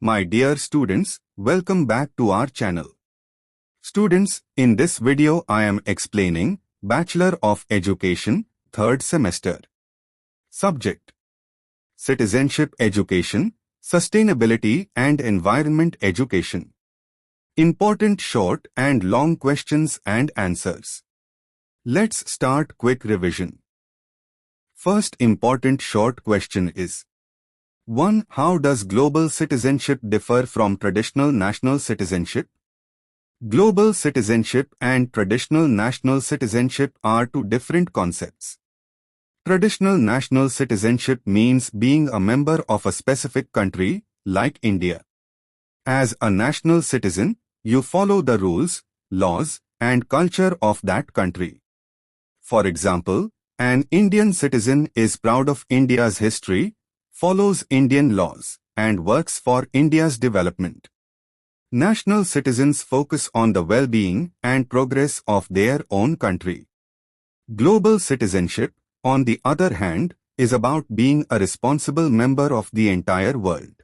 My dear students, welcome back to our channel. Students, in this video I am explaining Bachelor of Education, 3rd semester. Subject: Citizenship Education, Sustainability and Environment Education. Important short and long questions and answers. Let's start quick revision. First important short question is: 1. How does global citizenship differ from traditional national citizenship? Global citizenship and traditional national citizenship are two different concepts. Traditional national citizenship means being a member of a specific country, like India. As a national citizen, you follow the rules, laws, and culture of that country. For example, an Indian citizen is proud of India's history, follows Indian laws, and works for India's development. National citizens focus on the well-being and progress of their own country. Global citizenship, on the other hand, is about being a responsible member of the entire world.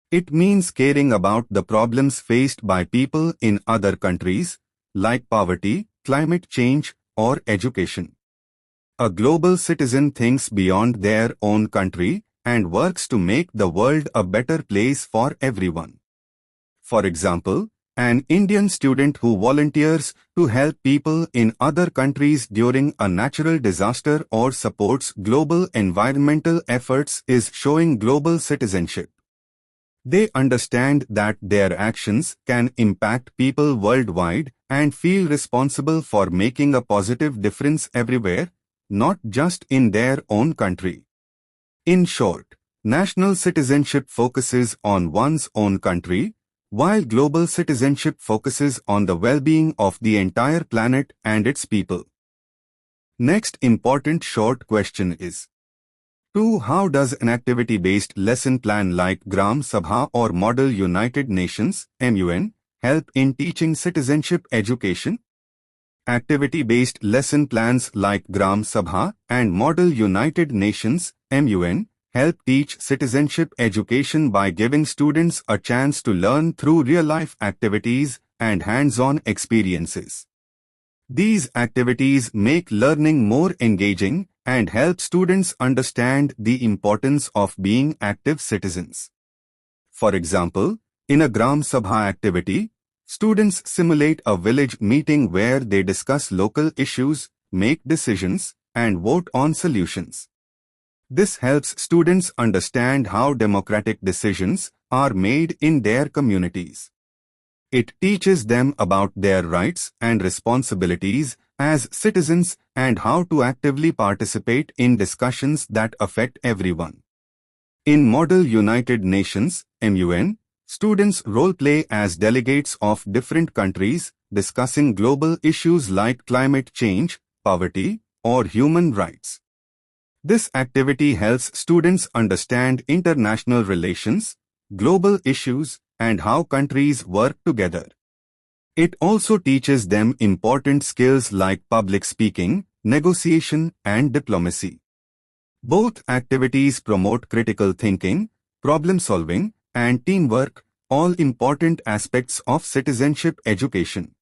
It means caring about the problems faced by people in other countries, like poverty, climate change, or education. A global citizen thinks beyond their own country and works to make the world a better place for everyone. For example, an Indian student who volunteers to help people in other countries during a natural disaster or supports global environmental efforts is showing global citizenship. They understand that their actions can impact people worldwide and feel responsible for making a positive difference everywhere, not just in their own country. In short, national citizenship focuses on one's own country, while global citizenship focuses on the well-being of the entire planet and its people. Next important short question is: 2. How does an activity-based lesson plan like Gram Sabha or Model United Nations (MUN) help in teaching citizenship education? Activity-based lesson plans like Gram Sabha and Model United Nations (MUN) help teach citizenship education by giving students a chance to learn through real-life activities and hands-on experiences. These activities make learning more engaging and help students understand the importance of being active citizens. For example, in a Gram Sabha activity, students simulate a village meeting where they discuss local issues, make decisions, and vote on solutions. This helps students understand how democratic decisions are made in their communities. It teaches them about their rights and responsibilities as citizens and how to actively participate in discussions that affect everyone. In Model United Nations (MUN), students role-play as delegates of different countries, discussing global issues like climate change, poverty, or human rights. This activity helps students understand international relations, global issues, and how countries work together. It also teaches them important skills like public speaking, negotiation, and diplomacy. Both activities promote critical thinking, problem solving, and teamwork, all important aspects of citizenship education.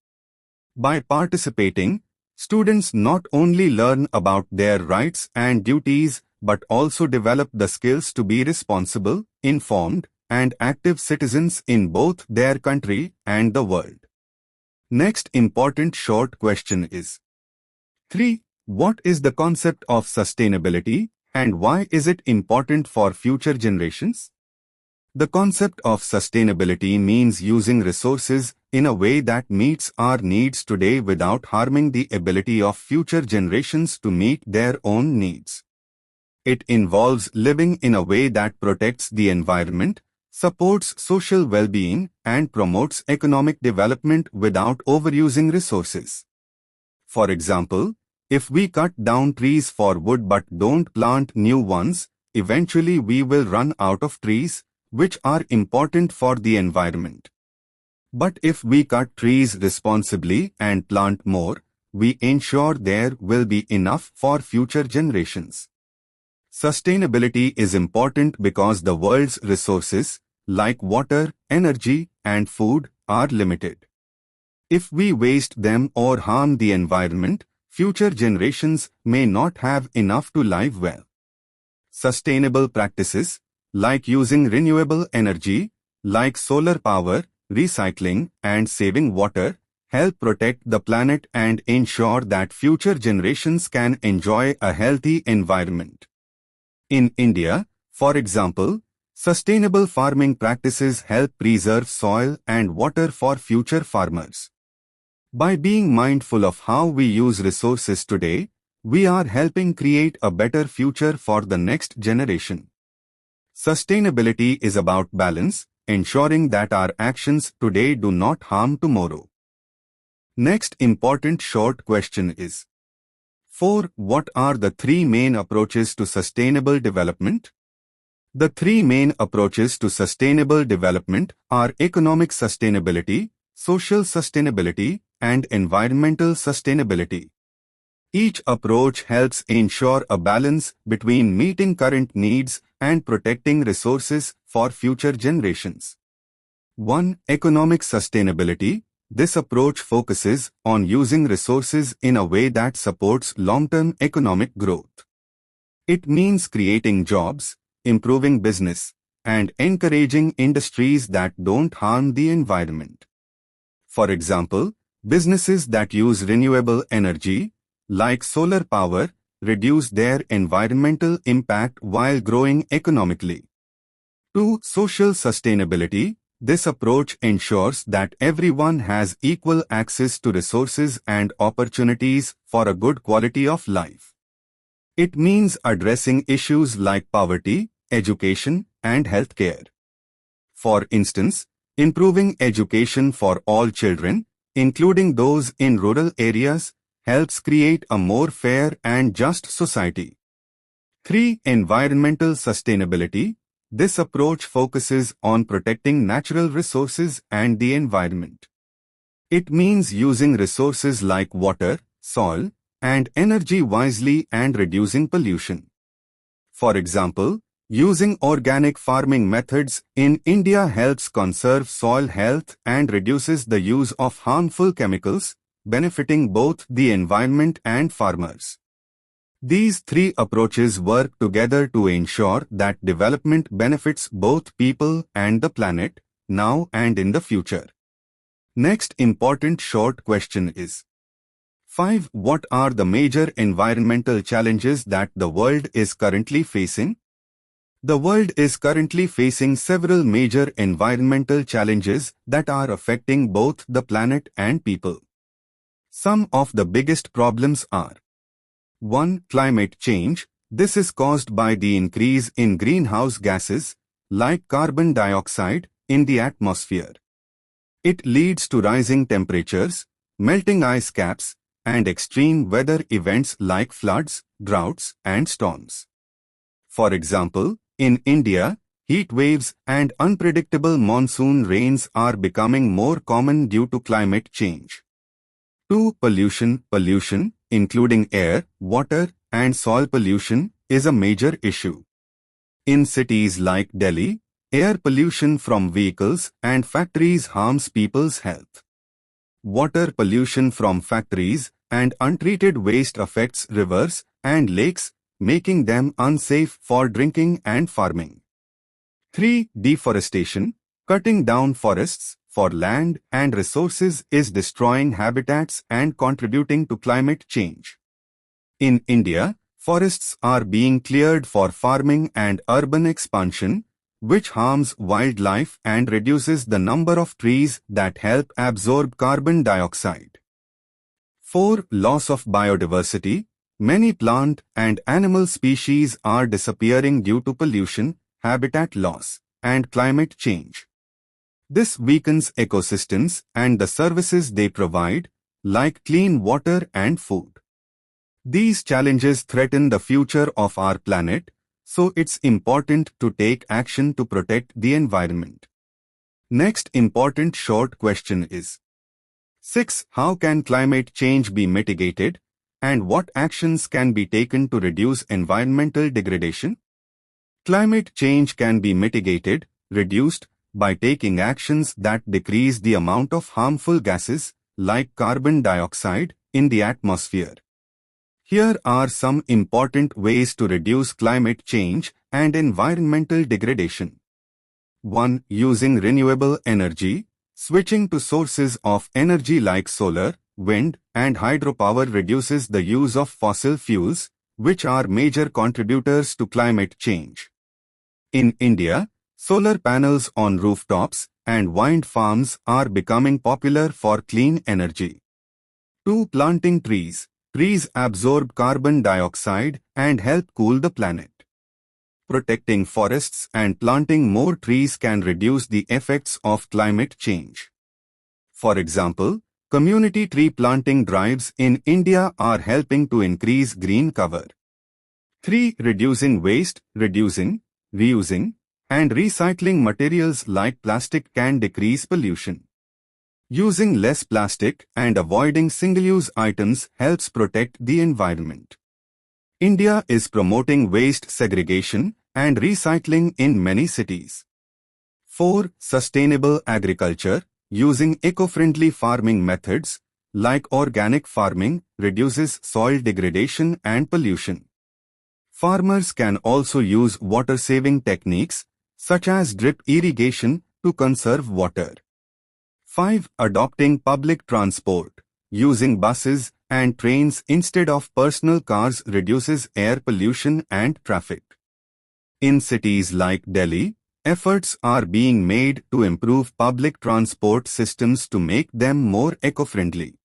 By participating, students not only learn about their rights and duties but also develop the skills to be responsible, informed, and active citizens in both their country and the world. Next important short question is: 3. What is the concept of sustainability and why is it important for future generations? The concept of sustainability means using resources in a way that meets our needs today without harming the ability of future generations to meet their own needs. It involves living in a way that protects the environment, supports social well-being, and promotes economic development without overusing resources. For example, if we cut down trees for wood but don't plant new ones, eventually we will run out of trees, which are important for the environment. But if we cut trees responsibly and plant more, we ensure there will be enough for future generations. Sustainability is important because the world's resources, like water, energy, and food, are limited. If we waste them or harm the environment, future generations may not have enough to live well. Sustainable practices, like using renewable energy, like solar power, recycling, and saving water, help protect the planet and ensure that future generations can enjoy a healthy environment. In India, for example, sustainable farming practices help preserve soil and water for future farmers. By being mindful of how we use resources today, we are helping create a better future for the next generation. Sustainability is about balance, ensuring that our actions today do not harm tomorrow. Next important short question is: 4. What are the three main approaches to sustainable development? The three main approaches to sustainable development are economic sustainability, social sustainability, and environmental sustainability. Each approach helps ensure a balance between meeting current needs and protecting resources for future generations. 1. Economic sustainability. This approach focuses on using resources in a way that supports long-term economic growth. It means creating jobs, improving business, and encouraging industries that don't harm the environment. For example, businesses that use renewable energy, like solar power, reduce their environmental impact while growing economically. 2. Social sustainability. This approach ensures that everyone has equal access to resources and opportunities for a good quality of life. It means addressing issues like poverty, education, and healthcare. For instance, improving education for all children, including those in rural areas, helps create a more fair and just society. 3. Environmental sustainability. This approach focuses on protecting natural resources and the environment. It means using resources like water, soil, and energy wisely and reducing pollution. For example, using organic farming methods in India helps conserve soil health and reduces the use of harmful chemicals, benefiting both the environment and farmers. These three approaches work together to ensure that development benefits both people and the planet, now and in the future. Next important short question is: 5. What are the major environmental challenges that the world is currently facing? The world is currently facing several major environmental challenges that are affecting both the planet and people. Some of the biggest problems are: 1. Climate change. This is caused by the increase in greenhouse gases, like carbon dioxide, in the atmosphere. It leads to rising temperatures, melting ice caps, and extreme weather events like floods, droughts, and storms. For example, in India, heat waves and unpredictable monsoon rains are becoming more common due to climate change. 2. Pollution, including air, water, and soil pollution, is a major issue. In cities like Delhi, air pollution from vehicles and factories harms people's health. Water pollution from factories and untreated waste affects rivers and lakes, making them unsafe for drinking and farming. 3. Deforestation. Cutting down forests for land and resources is destroying habitats and contributing to climate change. In India, forests are being cleared for farming and urban expansion, which harms wildlife and reduces the number of trees that help absorb carbon dioxide. 4. Loss of biodiversity. Many plant and animal species are disappearing due to pollution, habitat loss, and climate change. This weakens ecosystems and the services they provide, like clean water and food. These challenges threaten the future of our planet, so it's important to take action to protect the environment. Next important short question is: 6. How can climate change be mitigated, and what actions can be taken to reduce environmental degradation? Climate change can be mitigated, reduced, by taking actions that decrease the amount of harmful gases, like carbon dioxide, in the atmosphere. Here are some important ways to reduce climate change and environmental degradation. 1. Using renewable energy. Switching to sources of energy like solar, wind, and hydropower reduces the use of fossil fuels, which are major contributors to climate change. In India, solar panels on rooftops and wind farms are becoming popular for clean energy. 2. Planting trees. Trees absorb carbon dioxide and help cool the planet. Protecting forests and planting more trees can reduce the effects of climate change. For example, community tree planting drives in India are helping to increase green cover. 3. Reducing waste. Reducing, reusing, and recycling materials like plastic can decrease pollution. Using less plastic and avoiding single-use items helps protect the environment. India is promoting waste segregation and recycling in many cities. 4. Sustainable agriculture. Using eco-friendly farming methods, like organic farming, reduces soil degradation and pollution. Farmers can also use water-saving techniques, such as drip irrigation, to conserve water. 5. Adopting public transport. Using buses and trains instead of personal cars reduces air pollution and traffic. In cities like Delhi, efforts are being made to improve public transport systems to make them more eco-friendly.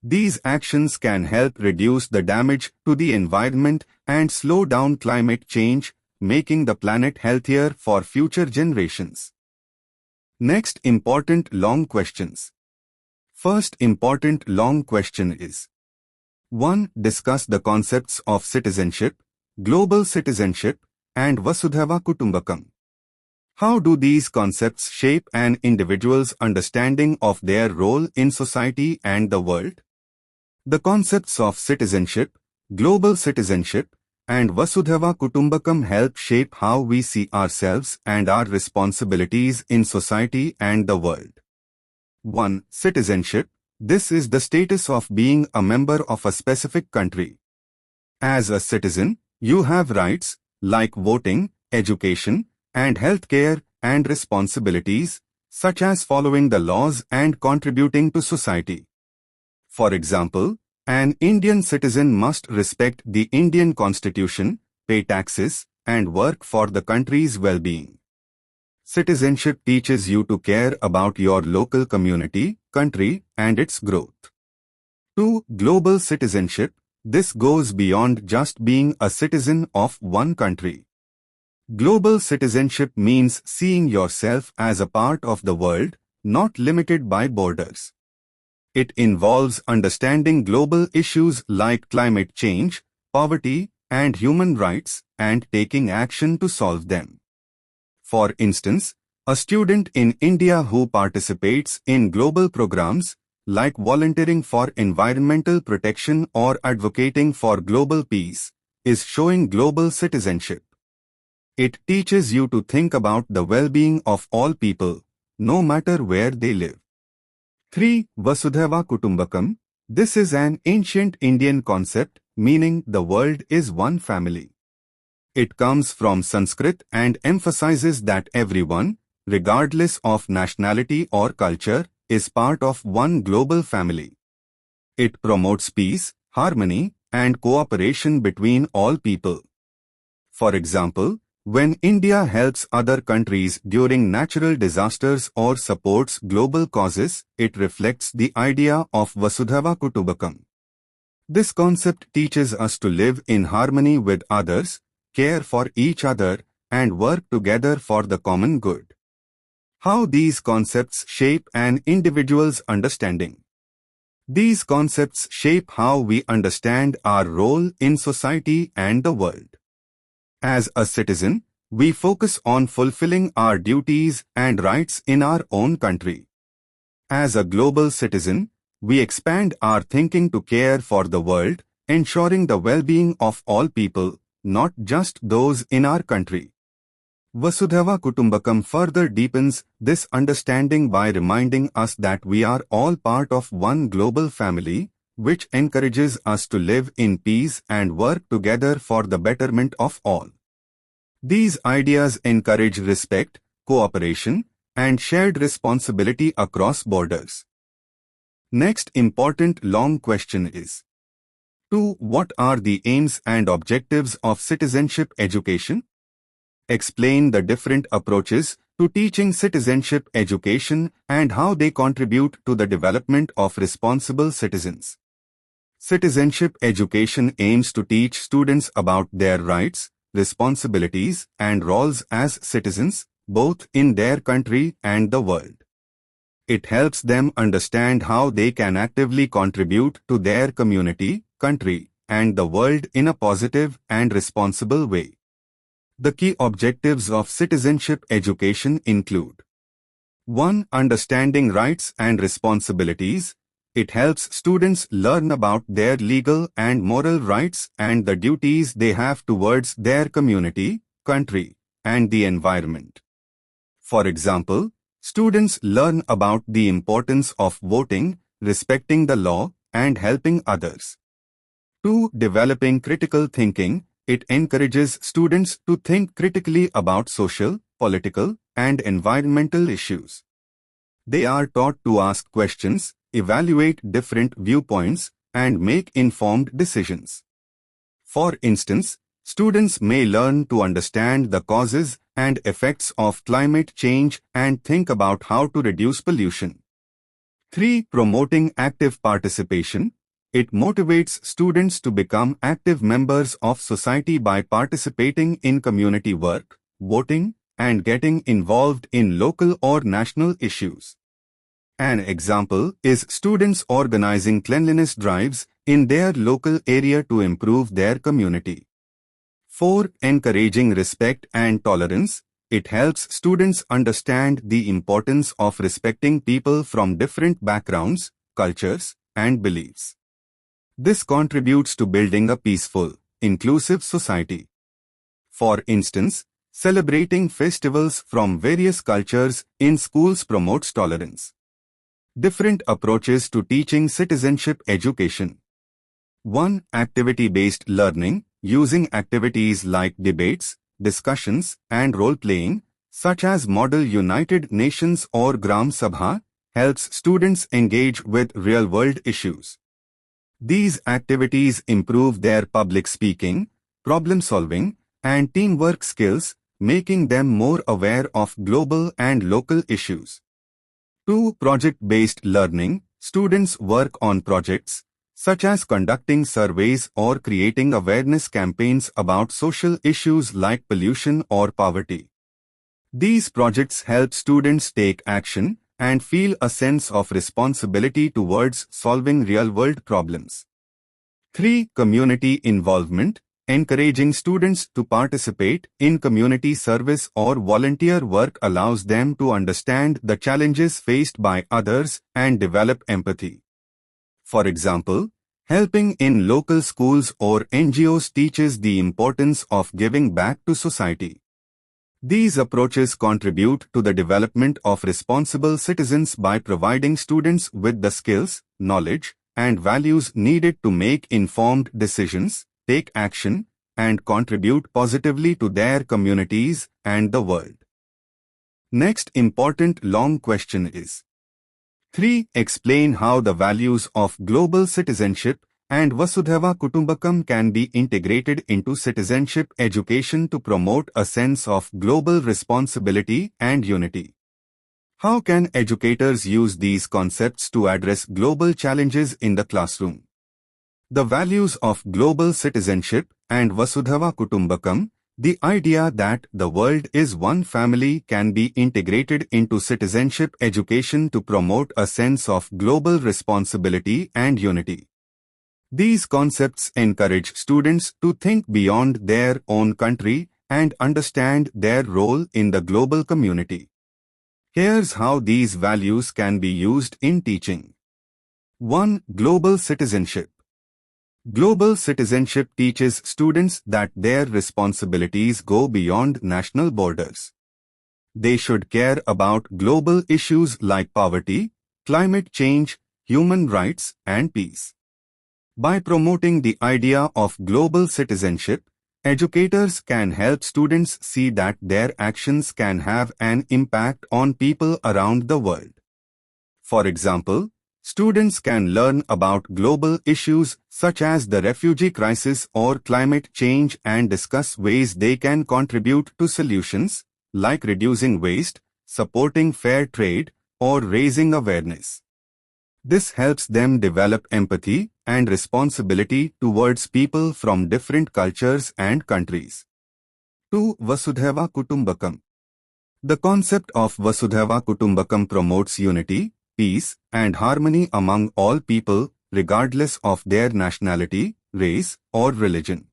These actions can help reduce the damage to the environment and slow down climate change, making the planet healthier for future generations. Next important long questions. First important long question is: 1. Discuss the concepts of citizenship, global citizenship, and vasudhava kutumbakam. How do these concepts shape an individual's understanding of their role in society and the world? The concepts of citizenship, global citizenship, and vasudhava kutumbakam help shape how we see ourselves and our responsibilities in society and the world. 1. Citizenship. This is the status of being a member of a specific country. As a citizen, you have rights, like voting, education, and healthcare, and responsibilities, such as following the laws and contributing to society. For example, an Indian citizen must respect the Indian Constitution, pay taxes, and work for the country's well-being. Citizenship teaches you to care about your local community, country, and its growth. 2. Global citizenship. This goes beyond just being a citizen of one country. Global citizenship means seeing yourself as a part of the world, not limited by borders. It involves understanding global issues like climate change, poverty, and human rights, and taking action to solve them. For instance, a student in India who participates in global programs, like volunteering for environmental protection or advocating for global peace, is showing global citizenship. It teaches you to think about the well-being of all people, no matter where they live. 3. Vasudhava Kutumbakam. This is an ancient Indian concept, meaning the world is one family. It comes from Sanskrit and emphasizes that everyone, regardless of nationality or culture, is part of one global family. It promotes peace, harmony, and cooperation between all people. For example, when India helps other countries during natural disasters or supports global causes, it reflects the idea of Vasudhava Kutumbakam. This concept teaches us to live in harmony with others, care for each other, and work together for the common good. How these concepts shape an individual's understanding. These concepts shape how we understand our role in society and the world. As a citizen, we focus on fulfilling our duties and rights in our own country. As a global citizen, we expand our thinking to care for the world, ensuring the well-being of all people, not just those in our country. Vasudhava Kutumbakam further deepens this understanding by reminding us that we are all part of one global family, which encourages us to live in peace and work together for the betterment of all. These ideas encourage respect, cooperation, and shared responsibility across borders. Next important long question is: 2. What are the aims and objectives of citizenship education? Explain the different approaches to teaching citizenship education and how they contribute to the development of responsible citizens. Citizenship education aims to teach students about their rights, responsibilities, and roles as citizens, both in their country and the world. It helps them understand how they can actively contribute to their community, country, and the world in a positive and responsible way. The key objectives of citizenship education include: 1. Understanding rights and responsibilities. It helps students learn about their legal and moral rights and the duties they have towards their community, country, and the environment. For example, students learn about the importance of voting, respecting the law, and helping others. 2. Developing critical thinking. It encourages students to think critically about social, political, and environmental issues. They are taught to ask questions, evaluate different viewpoints, and make informed decisions. For instance, students may learn to understand the causes and effects of climate change and think about how to reduce pollution. 3. Promoting active participation. It motivates students to become active members of society by participating in community work, voting, and getting involved in local or national issues. An example is students organizing cleanliness drives in their local area to improve their community. 4. Encouraging respect and tolerance. It helps students understand the importance of respecting people from different backgrounds, cultures, and beliefs. This contributes to building a peaceful, inclusive society. For instance, celebrating festivals from various cultures in schools promotes tolerance. Different approaches to teaching citizenship education. 1. Activity-based learning, using activities like debates, discussions, and role-playing, such as Model United Nations or Gram Sabha, helps students engage with real-world issues. These activities improve their public speaking, problem-solving, and teamwork skills, making them more aware of global and local issues. 2. Project-based learning. Students work on projects, such as conducting surveys or creating awareness campaigns about social issues like pollution or poverty. These projects help students take action and feel a sense of responsibility towards solving real-world problems. 3. Community involvement. Encouraging students to participate in community service or volunteer work allows them to understand the challenges faced by others and develop empathy. For example, helping in local schools or NGOs teaches the importance of giving back to society. These approaches contribute to the development of responsible citizens by providing students with the skills, knowledge, and values needed to make informed decisions, take action, and contribute positively to their communities and the world. Next important long question is: 3. Explain how the values of global citizenship and Vasudhava Kutumbakam can be integrated into citizenship education to promote a sense of global responsibility and unity. How can educators use these concepts to address global challenges in the classroom? The values of global citizenship and Vasudhava Kutumbakam, the idea that the world is one family, can be integrated into citizenship education to promote a sense of global responsibility and unity. These concepts encourage students to think beyond their own country and understand their role in the global community. Here's how these values can be used in teaching. 1. Global citizenship. Global citizenship teaches students that their responsibilities go beyond national borders. They should care about global issues like poverty, climate change, human rights, and peace. By promoting the idea of global citizenship, educators can help students see that their actions can have an impact on people around the world. For example, students can learn about global issues such as the refugee crisis or climate change and discuss ways they can contribute to solutions, like reducing waste, supporting fair trade, or raising awareness. This helps them develop empathy and responsibility towards people from different cultures and countries. 2. Vasudhava Kutumbakam. The concept of Vasudhava Kutumbakam promotes unity, peace, and harmony among all people, regardless of their nationality, race, or religion.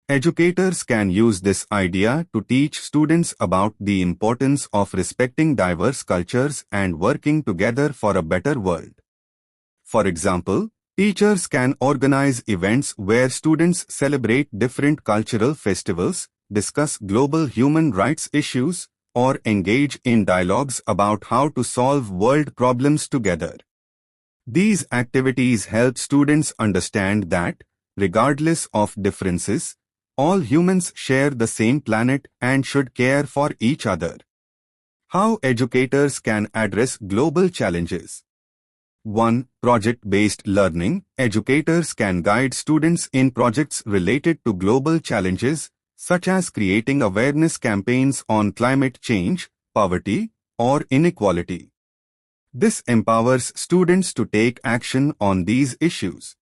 Educators can use this idea to teach students about the importance of respecting diverse cultures and working together for a better world. For example, teachers can organize events where students celebrate different cultural festivals, discuss global human rights issues, or engage in dialogues about how to solve world problems together. These activities help students understand that, regardless of differences, all humans share the same planet and should care for each other. How educators can address global challenges. 1. Project-based learning. Educators can guide students in projects related to global challenges, such as creating awareness campaigns on climate change, poverty, or inequality. This empowers students to take action on these issues.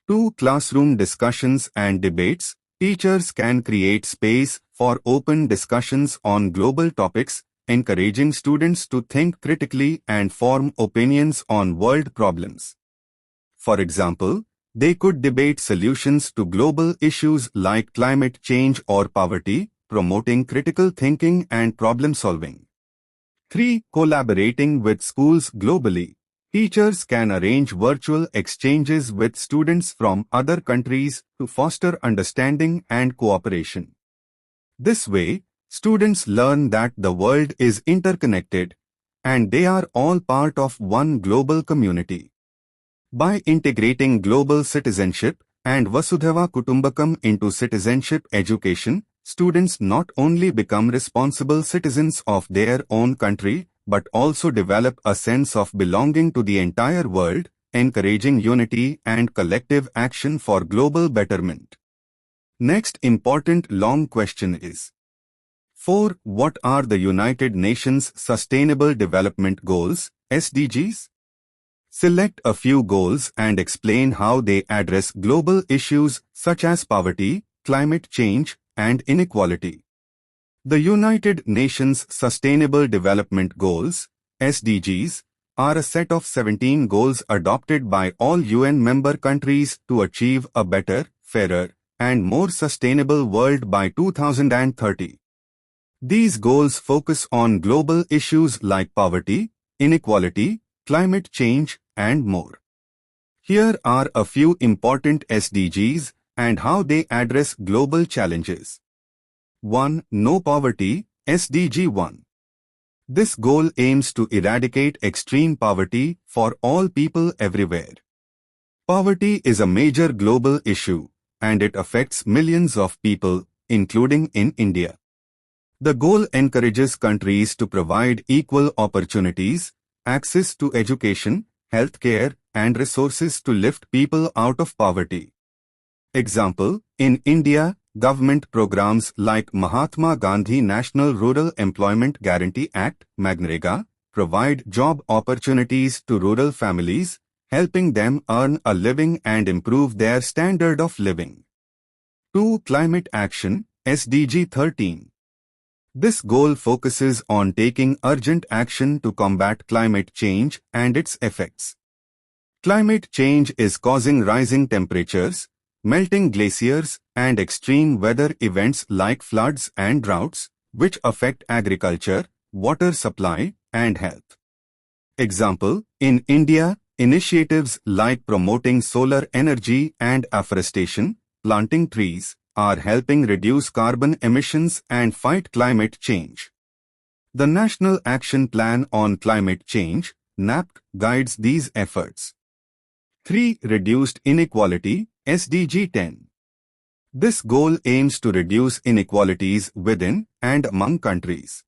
2. Classroom discussions and debates. Teachers can create space for open discussions on global topics, encouraging students to think critically and form opinions on world problems. For example, they could debate solutions to global issues like climate change or poverty, promoting critical thinking and problem solving. 3. Collaborating with schools globally. Teachers can arrange virtual exchanges with students from other countries to foster understanding and cooperation. This way, students learn that the world is interconnected and they are all part of one global community. By integrating global citizenship and Vasudhava Kutumbakam into citizenship education, students not only become responsible citizens of their own country, but also develop a sense of belonging to the entire world, encouraging unity and collective action for global betterment. Next important long question is: 4. What are the United Nations Sustainable Development Goals, SDGs? Select a few goals and explain how they address global issues such as poverty, climate change, and inequality. The United Nations Sustainable Development Goals, SDGs, are a set of 17 goals adopted by all UN member countries to achieve a better, fairer, and more sustainable world by 2030. These goals focus on global issues like poverty, inequality, climate change, and more. Here are a few important SDGs and how they address global challenges. 1. No poverty, SDG 1. This goal aims to eradicate extreme poverty for all people everywhere. Poverty is a major global issue, and it affects millions of people, including in India. The goal encourages countries to provide equal opportunities, access to education, healthcare, and resources to lift people out of poverty. Example, in India, government programs like Mahatma Gandhi National Rural Employment Guarantee Act, MGNREGA, provide job opportunities to rural families, helping them earn a living and improve their standard of living. 2. Climate Action, SDG 13. This goal focuses on taking urgent action to combat climate change and its effects. Climate change is causing rising temperatures, melting glaciers, and extreme weather events like floods and droughts, which affect agriculture, water supply, and health. Example, in India, Initiatives like promoting solar energy and afforestation, planting trees, are helping reduce carbon emissions and fight climate change. The National Action Plan on Climate Change, NAP, guides these efforts. 3. Reduced inequality, SDG 10. This goal aims to reduce inequalities within and among countries.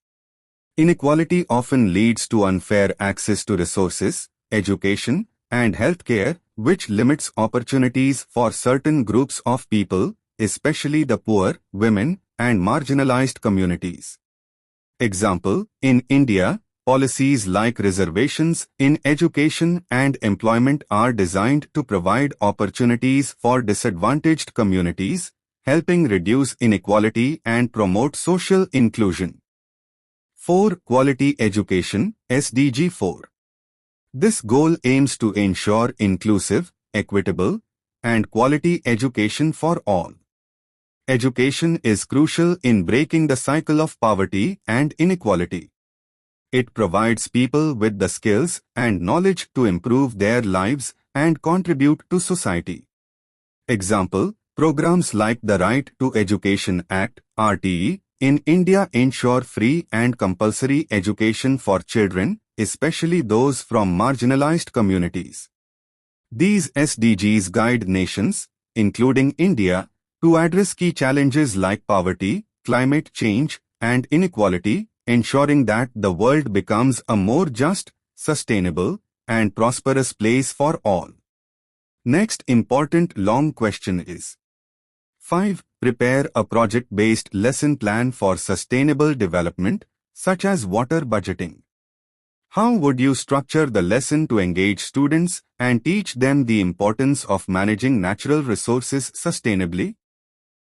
Inequality often leads to unfair access to resources, education, and healthcare, which limits opportunities for certain groups of people, especially the poor, women, and marginalized communities. Example, in India, policies like reservations in education and employment are designed to provide opportunities for disadvantaged communities, helping reduce inequality and promote social inclusion. 4. Quality education, SDG 4. This goal aims to ensure inclusive, equitable, and quality education for all. Education is crucial in breaking the cycle of poverty and inequality. It provides people with the skills and knowledge to improve their lives and contribute to society. Example, programs like the Right to Education Act, RTE, in India ensure free and compulsory education for children, especially those from marginalized communities. These SDGs guide nations, including India, to address key challenges like poverty, climate change, and inequality, ensuring that the world becomes a more just, sustainable, and prosperous place for all. Next important long question is 5. Prepare a project-based lesson plan for sustainable development, such as water budgeting. How would you structure the lesson to engage students and teach them the importance of managing natural resources sustainably?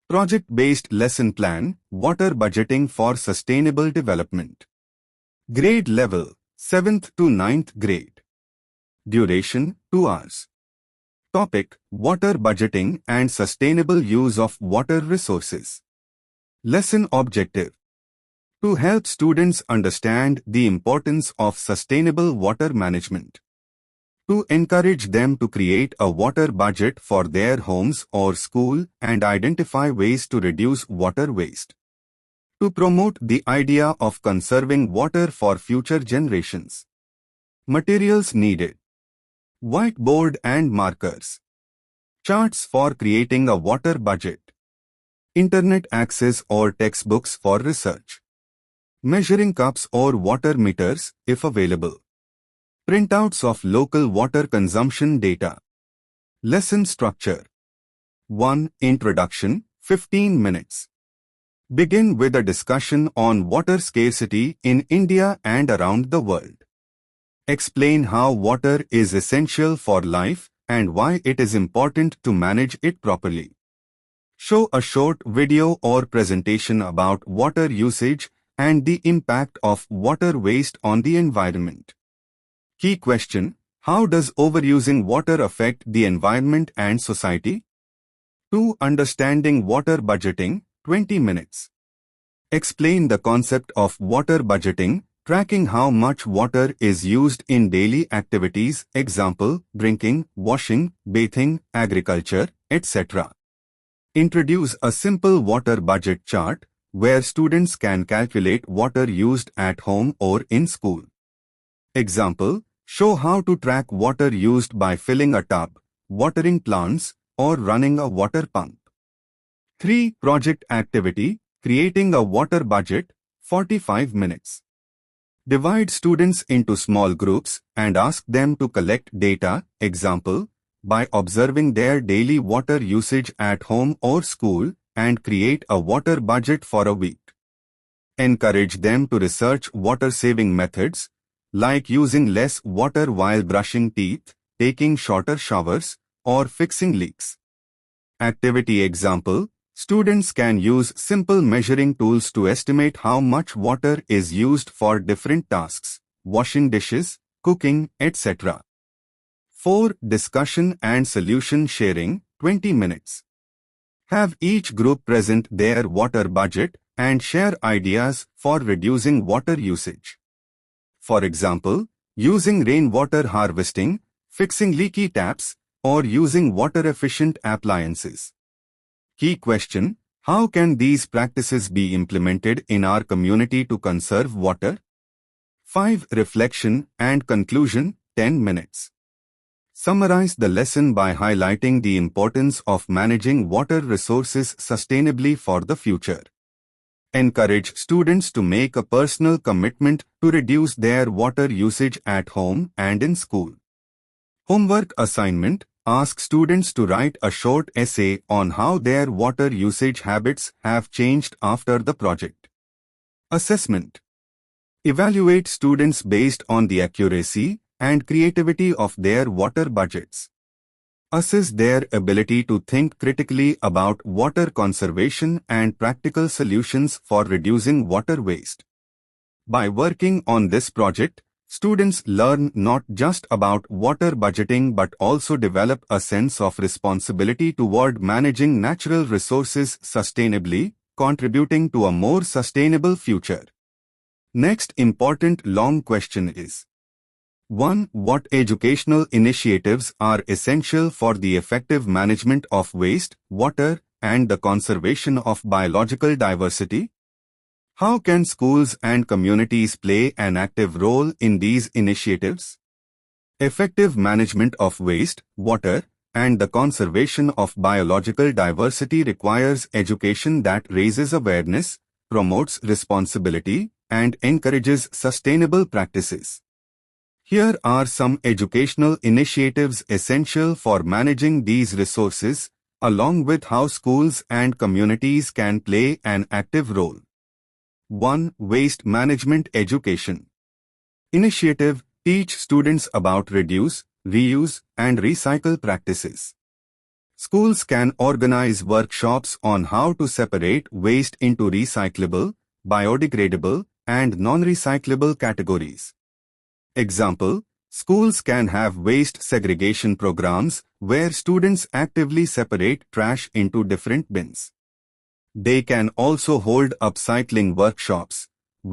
Project-based lesson plan, water budgeting for sustainable development. Grade level, 7th to 9th grade. Duration, 2 hours. Topic, water budgeting and sustainable use of water resources. Lesson objective. To help students understand the importance of sustainable water management. To encourage them to create a water budget for their homes or school and identify ways to reduce water waste. To promote the idea of conserving water for future generations. Materials needed. Whiteboard and markers. Charts for creating a water budget. Internet access or textbooks for research. Measuring cups or water meters, if available. Printouts of local water consumption data. Lesson structure. 1. Introduction, 15 minutes. Begin with a discussion on water scarcity in India and around the world. Explain how water is essential for life and why it is important to manage it properly. Show a short video or presentation about water usage and the impact of water waste on the environment. Key question: how does overusing water affect the environment and society? 2. Understanding water budgeting, 20 minutes. Explain the concept of water budgeting, tracking how much water is used in daily activities, example, drinking, washing, bathing, agriculture, etc. Introduce a simple water budget chart, where students can calculate water used at home or in school. Example, show how to track water used by filling a tub, watering plants, or running a water pump. 3. Project activity, creating a water budget, 45 minutes. Divide students into small groups and ask them to collect data, example, by observing their daily water usage at home or school, and create a water budget for a week. Encourage them to research water-saving methods, like using less water while brushing teeth, taking shorter showers, or fixing leaks. Activity example, students can use simple measuring tools to estimate how much water is used for different tasks, washing dishes, cooking, etc. 4. Discussion and solution sharing, 20 minutes. Have each group present their water budget and share ideas for reducing water usage. For example, using rainwater harvesting, fixing leaky taps, or using water-efficient appliances. Key question: how can these practices be implemented in our community to conserve water? 5. Reflection and conclusion, 10 minutes. Summarize the lesson by highlighting the importance of managing water resources sustainably for the future. Encourage students to make a personal commitment to reduce their water usage at home and in school. Homework assignment: ask students to write a short essay on how their water usage habits have changed after the project. Assessment: evaluate students based on the accuracy and creativity of their water budgets. Assess their ability to think critically about water conservation and practical solutions for reducing water waste. By working on this project, students learn not just about water budgeting but also develop a sense of responsibility toward managing natural resources sustainably, contributing to a more sustainable future. Next important long question is: 1. What educational initiatives are essential for the effective management of waste, water, and the conservation of biological diversity? How can schools and communities play an active role in these initiatives? Effective management of waste, water, and the conservation of biological diversity requires education that raises awareness, promotes responsibility, and encourages sustainable practices. Here are some educational initiatives essential for managing these resources, along with how schools and communities can play an active role. 1. Waste management education. Initiative: teach students about reduce, reuse, and recycle practices. Schools can organize workshops on how to separate waste into recyclable, biodegradable, and non-recyclable categories. Example: schools can have waste segregation programs where students actively separate trash into different bins. They can also hold upcycling workshops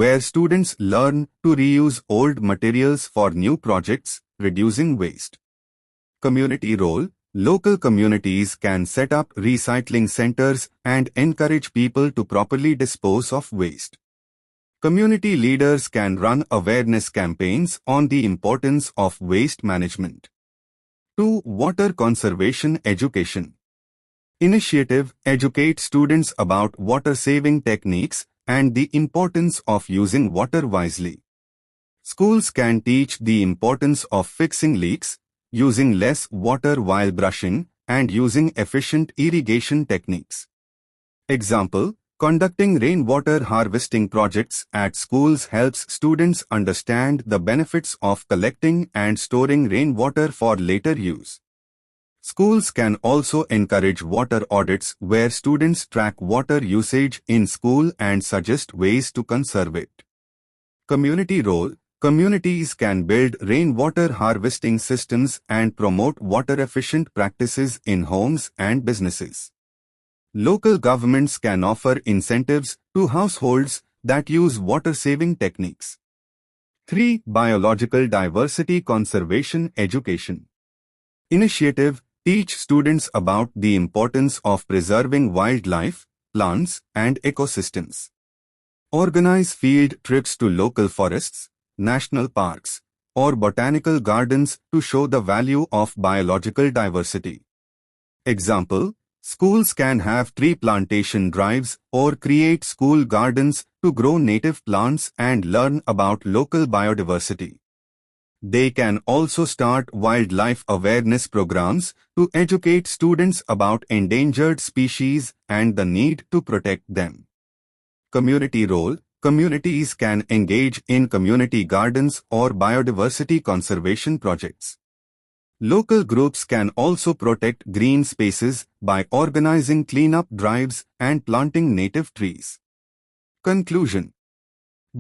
where students learn to reuse old materials for new projects, reducing waste. Community role: local communities can set up recycling centers and encourage people to properly dispose of waste. Community leaders can run awareness campaigns on the importance of waste management. 2. Water conservation education. Initiative: educate students about water-saving techniques and the importance of using water wisely. Schools can teach the importance of fixing leaks, using less water while brushing, and using efficient irrigation techniques. Example: conducting rainwater harvesting projects at schools helps students understand the benefits of collecting and storing rainwater for later use. Schools can also encourage water audits where students track water usage in school and suggest ways to conserve it. Community role: communities can build rainwater harvesting systems and promote water-efficient practices in homes and businesses. Local governments can offer incentives to households that use water-saving techniques. 3. Biological diversity conservation education. Initiative: teach students about the importance of preserving wildlife, plants, and ecosystems. Organize field trips to local forests, national parks, or botanical gardens to show the value of biological diversity. Example: schools can have tree plantation drives or create school gardens to grow native plants and learn about local biodiversity. They can also start wildlife awareness programs to educate students about endangered species and the need to protect them. Community role: communities can engage in community gardens or biodiversity conservation projects. Local groups can also protect green spaces by organizing cleanup drives and planting native trees. Conclusion: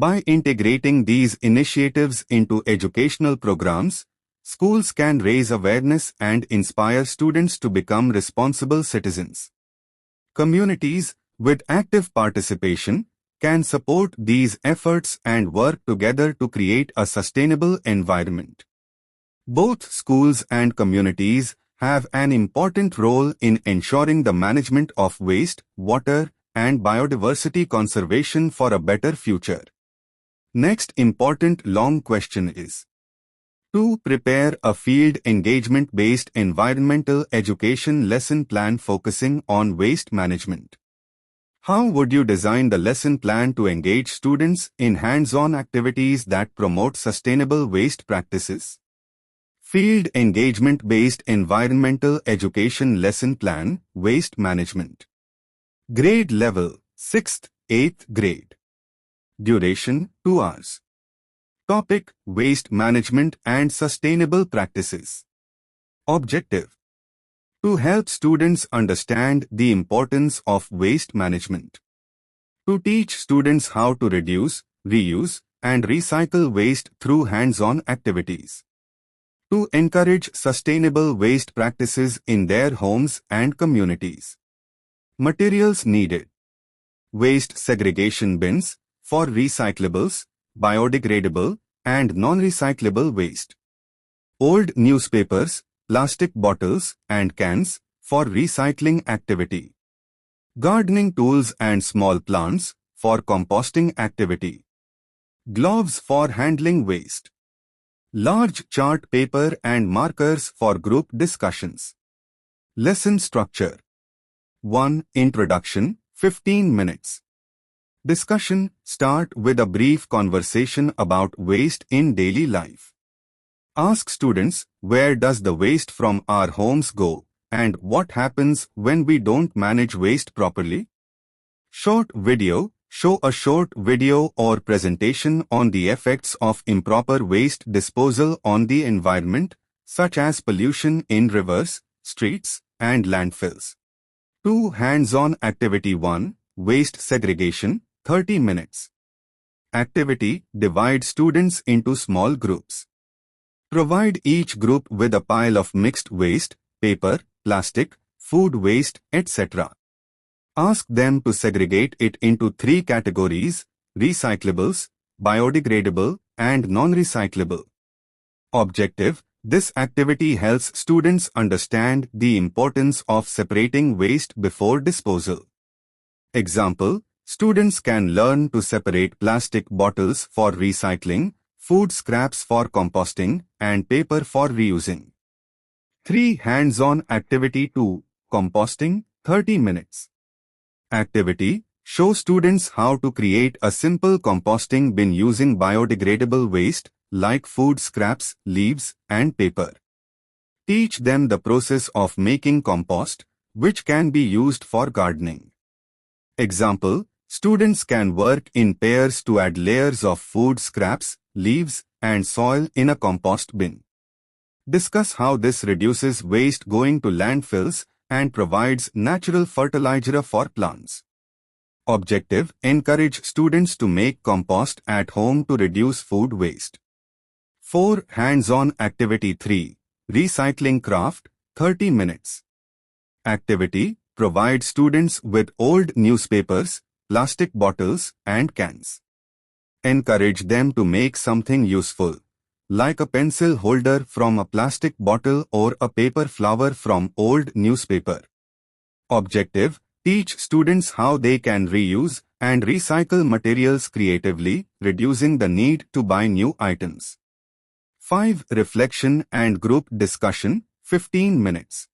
by integrating these initiatives into educational programs, schools can raise awareness and inspire students to become responsible citizens. Communities, with active participation, can support these efforts and work together to create a sustainable environment. Both schools and communities have an important role in ensuring the management of waste, water, and biodiversity conservation for a better future. Next important long question is: to prepare a field engagement-based environmental education lesson plan focusing on waste management. How would you design the lesson plan to engage students in hands-on activities that promote sustainable waste practices? Field engagement-based environmental education lesson plan, waste management. Grade level, 6th, 8th grade. Duration, 2 hours. Topic: waste management and sustainable practices. Objective: to help students understand the importance of waste management. To teach students how to reduce, reuse, and recycle waste through hands-on activities. To encourage sustainable waste practices in their homes and communities. Materials needed: waste segregation bins for recyclables, biodegradable, and non-recyclable waste. Old newspapers, plastic bottles, and cans for recycling activity. Gardening tools and small plants for composting activity. Gloves for handling waste. Large chart paper and markers for group discussions. Lesson structure. 1. Introduction, 15 minutes. Discussion: start with a brief conversation about waste in daily life. Ask students, where does the waste from our homes go, and what happens when we don't manage waste properly? Short video: show a short video or presentation on the effects of improper waste disposal on the environment, such as pollution in rivers, streets, and landfills. 2. Hands-on activity. 1. Waste segregation, 30 minutes. Activity: divide students into small groups. Provide each group with a pile of mixed waste, paper, plastic, food waste, etc. Ask them to segregate it into 3 categories: recyclables, biodegradable, and non-recyclable. Objective: this activity helps students understand the importance of separating waste before disposal. Example: students can learn to separate plastic bottles for recycling, food scraps for composting, and paper for reusing. 3. Hands-on activity. 2. Composting, 30 minutes. Activity: show students how to create a simple composting bin using biodegradable waste like food scraps, leaves, and paper. Teach them the process of making compost, which can be used for gardening. Example: students can work in pairs to add layers of food scraps, leaves, and soil in a compost bin. Discuss how this reduces waste going to landfills and provides natural fertilizer for plants. Objective: encourage students to make compost at home to reduce food waste. 4. Hands-on activity. 3. Recycling craft, 30 minutes. Activity: provide students with old newspapers, plastic bottles, and cans. Encourage them to make something useful, like a pencil holder from a plastic bottle or a paper flower from old newspaper. Objective: teach students how they can reuse and recycle materials creatively, reducing the need to buy new items. 5. Reflection and group discussion, 15 minutes.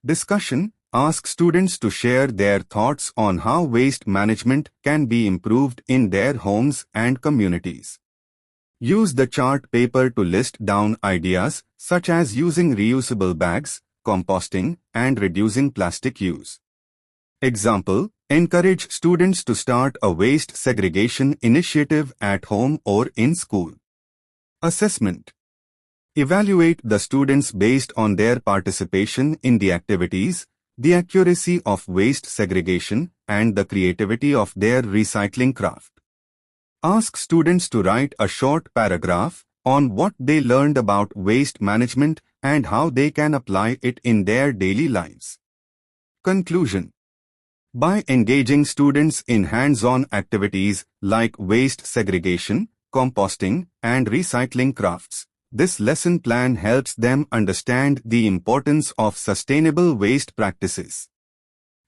Discussion: ask students to share their thoughts on how waste management can be improved in their homes and communities. Use the chart paper to list down ideas such as using reusable bags, composting, and reducing plastic use. Example: encourage students to start a waste segregation initiative at home or in school. Assessment: evaluate the students based on their participation in the activities, the accuracy of waste segregation, and the creativity of their recycling craft. Ask students to write a short paragraph on what they learned about waste management and how they can apply it in their daily lives. Conclusion: by engaging students in hands-on activities like waste segregation, composting, and recycling crafts, This lesson plan helps them understand the importance of sustainable waste practices.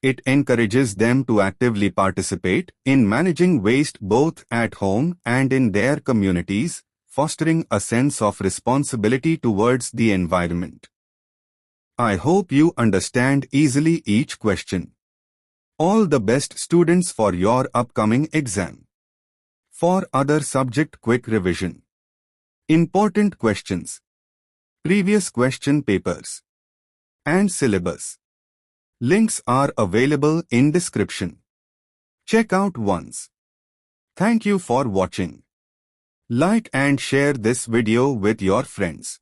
It encourages them to actively participate in managing waste both at home and in their communities, fostering a sense of responsibility towards the environment. I hope you understand easily each question. All the best, students, for your upcoming exam. For other subject quick revision. Important questions. Previous question papers. And syllabus. Links are available in description. Check out once. Thank you for watching. Like and share this video with your friends.